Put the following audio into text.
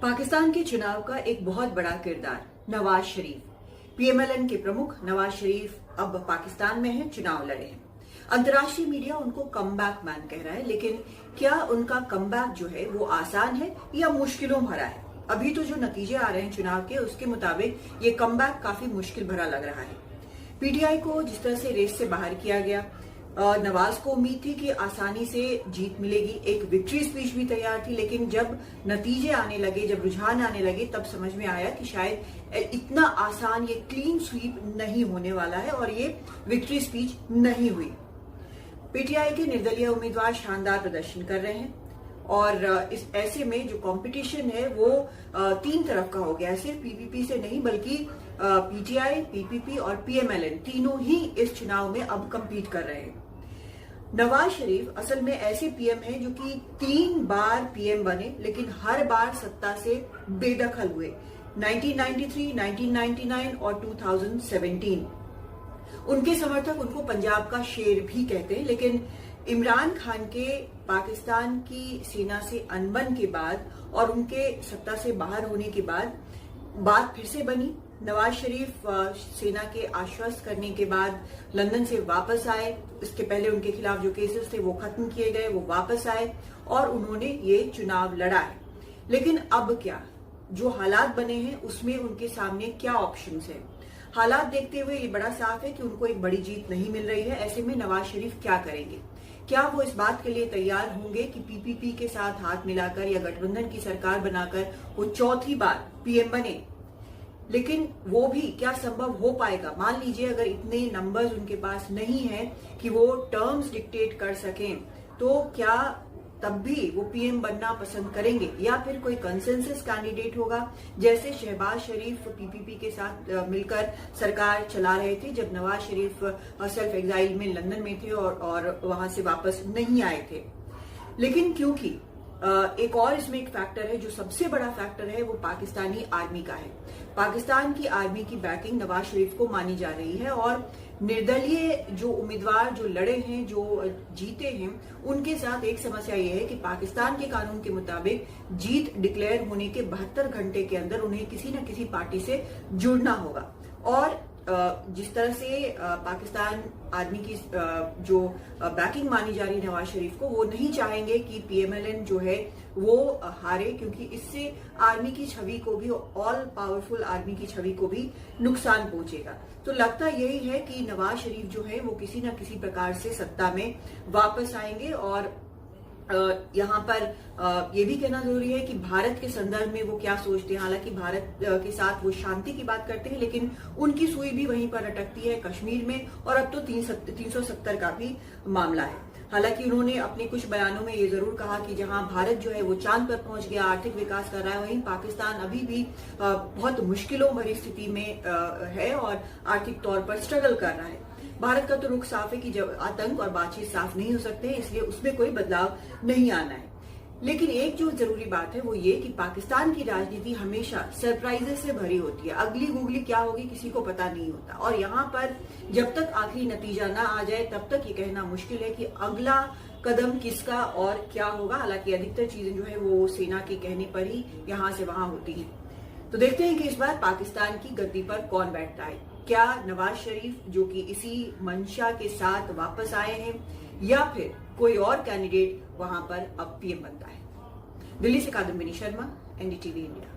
पाकिस्तान के चुनाव का एक बहुत बड़ा किरदार नवाज शरीफ। पीएमएलएन के प्रमुख नवाज शरीफ अब पाकिस्तान में हैं, चुनाव लड़े हैं। अंतर्राष्ट्रीय मीडिया उनको कमबैक मैन कह रहा है, लेकिन क्या उनका कमबैक जो है वो आसान है या मुश्किलों भरा है? अभी तो जो नतीजे आ रहे हैं चुनाव के, उसके मुताबिक ये कमबैक काफी मुश्किल भरा लग रहा है। पीटीआई को जिस तरह से रेस से बाहर किया गया, नवाज को उम्मीद थी कि आसानी से जीत मिलेगी, एक विक्ट्री स्पीच भी तैयार थी, लेकिन जब नतीजे आने लगे, जब रुझान आने लगे, तब समझ में आया कि शायद इतना आसान ये क्लीन स्वीप नहीं होने वाला है और ये विक्ट्री स्पीच नहीं हुई। पीटीआई के निर्दलीय उम्मीदवार शानदार प्रदर्शन कर रहे हैं और इस ऐसे में जो कंपटीशन है वो तीन तरफ का हो गया है, सिर्फ पीपीपी से नहीं बल्कि पीटीआई, पीपीपी और पीएमएलएन तीनों ही इस चुनाव में अब compete कर रहे हैं। नवाज शरीफ असल में ऐसे पीएम हैं जो कि 3 बार पीएम बने, लेकिन हर बार सत्ता से बेदखल हुए। 1993, 1999 और 2017। उनके समर्थक उनको पंजाब का शेर भी कहते हैं, लेकिन इमरान खान के पाकिस्तान की सेना से अनबन के बाद और उनके सत्ता से बाहर होने के बाद बात फिर से बनी। नवाज शरीफ सेना के आश्वस्त करने के बाद लंदन से वापस आए। इसके पहले उनके खिलाफ जो केसेस थे वो खत्म किए गए, वो वापस आए और उन्होंने ये चुनाव लड़ा है। लेकिन अब क्या, जो हालात बने हैं उसमें उनके सामने क्या ऑप्शंस हैं? हालात देखते हुए ये बड़ा साफ है कि उनको एक बड़ी जीत नहीं मिल रही है। ऐसे में नवाज शरीफ क्या करेंगे? क्या वो इस बात के लिए तैयार होंगे कि पीपीपी के साथ हाथ मिलाकर या गठबंधन की सरकार बनाकर वो चौथी बार पीएम बने? लेकिन वो भी क्या संभव हो पाएगा? मान लीजिए अगर इतने नंबर्स उनके पास नहीं है कि वो टर्म्स डिक्टेट कर सकें, तो क्या तब भी वो पीएम बनना पसंद करेंगे या फिर कोई कंसेंसस कैंडिडेट होगा, जैसे शहबाज शरीफ पीपीपी के साथ मिलकर सरकार चला रहे थे जब नवाज शरीफ सेल्फ एग्जाइल में लंदन में थे और वहां से वापस नहीं आए थे। लेकिन क्योंकि एक और इसमें एक फैक्टर है, जो सबसे बड़ा फैक्टर है, वो पाकिस्तानी आर्मी का है। पाकिस्तान की आर्मी की बैकिंग नवाज शरीफ को मानी जा रही है और निर्दलीय जो उम्मीदवार जो लड़े हैं, जो जीते हैं, उनके साथ एक समस्या ये है कि पाकिस्तान के कानून के मुताबिक जीत डिक्लेयर होने के 72 घंटे के अंदर उन्हें किसी न किसी पार्टी से जुड़ना होगा। और जिस तरह से पाकिस्तान आर्मी की जो बैकिंग मानी जा रही है नवाज शरीफ को, वो नहीं चाहेंगे कि पीएमएलएन जो है वो हारे, क्योंकि इससे आर्मी की छवि को भी, ऑल पावरफुल आर्मी की छवि को भी नुकसान पहुंचेगा। तो लगता यही है कि नवाज शरीफ जो है वो किसी न किसी प्रकार से सत्ता में वापस आएंगे। और यहाँ पर ये भी कहना जरूरी है कि भारत के संदर्भ में वो क्या सोचते हैं। हालांकि भारत के साथ वो शांति की बात करते हैं, लेकिन उनकी सुई भी वहीं पर अटकती है कश्मीर में, और अब तो 370 का भी मामला है। हालांकि उन्होंने अपने कुछ बयानों में ये जरूर कहा कि जहां भारत जो है वो चांद पर पहुंच गया, आर्थिक विकास कर रहा है, वहीं पाकिस्तान अभी भी बहुत मुश्किलों भरी स्थिति में है और आर्थिक तौर पर स्ट्रगल कर रहा है। भारत का तो रुख साफ है कि जब आतंक और बातचीत साफ नहीं हो सकते हैं, इसलिए उसमें कोई बदलाव नहीं आना है। लेकिन एक जो जरूरी बात है वो ये कि पाकिस्तान की राजनीति हमेशा सरप्राइजेस से भरी होती है। अगली गुगली क्या होगी किसी को पता नहीं होता, और यहाँ पर जब तक आखिरी नतीजा ना आ जाए तब तक ये कहना मुश्किल है कि अगला कदम किसका और क्या होगा। हालांकि अधिकतर चीजें जो है वो सेना के कहने पर ही यहाँ से वहां होती हैं। तो देखते हैं कि इस बार पाकिस्तान की गद्दी पर कौन बैठता है। क्या नवाज शरीफ जो कि इसी मंशा के साथ वापस आए हैं, या फिर कोई और कैंडिडेट वहां पर अब पीएम बनता है? दिल्ली से कादम्बिनी शर्मा, एनडीटीवी इंडिया।